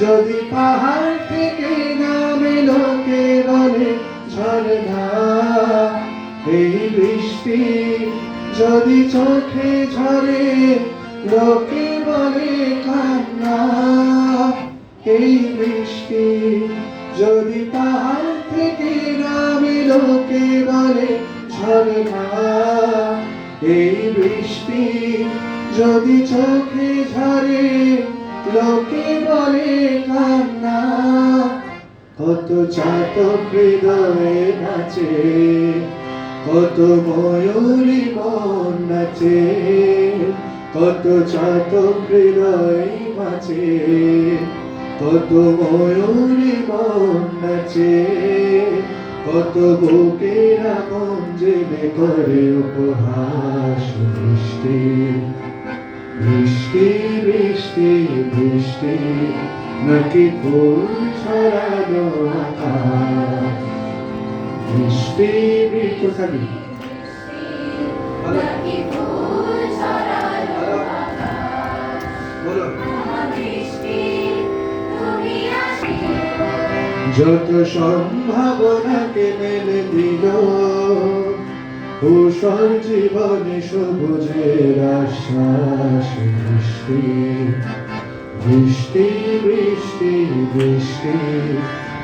যদি পাহাড় থেকে নামে লোকে বলে ঝরনা, এই বৃষ্টি যদি চোখে ঝরে লোকে বলে কান্না, এই বৃষ্টি যদি পাহাড় থেকে নামে লোকে বলে ঝরনা, এই বৃষ্টি যদি চোখে ঝরে লোকে বলে কান্না। কত চাতক হৃদয়ে নাচে, কত ময়ূরী মন নাচে, কত চাতক হৃদয়ে নাচে, কত ময়ূরী মন নাচে, কত বুকেরা মন জেগে করে উপহাস। বৃষ্টি বৃষ্টি বৃষ্টি বৃষ্টি নাকি ফুল ছড়ানো আকাশ। বৃষ্টি বৃষ্টি যত সম্ভাবনাকে মেলে দিল ঊষর জীবনে সবুজের আশ্বাস। বৃষ্টি বৃষ্টি বৃষ্টি বৃষ্টি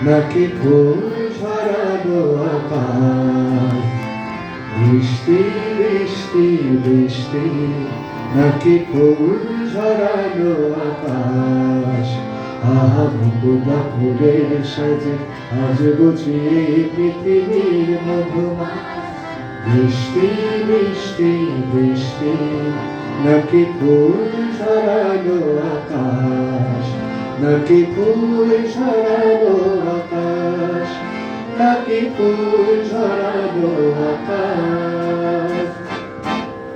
নাকি ফুল ছড়ানো আকাশ। বৃষ্টি বৃষ্টি বৃষ্টি নাকি ফুল ছড়ানো আকাশ। আহা মুকুলা ফুলের সাজে আজ বুঝিয়ে পৃথিবীর মধুমা। বৃষ্টি বৃষ্টি বৃষ্টি নাকি ফুল ছড়ানো আকাশ, নাকি ফুল ছড়ানো আকাশ, নাকি ফুল ছড়ানো আকাশ।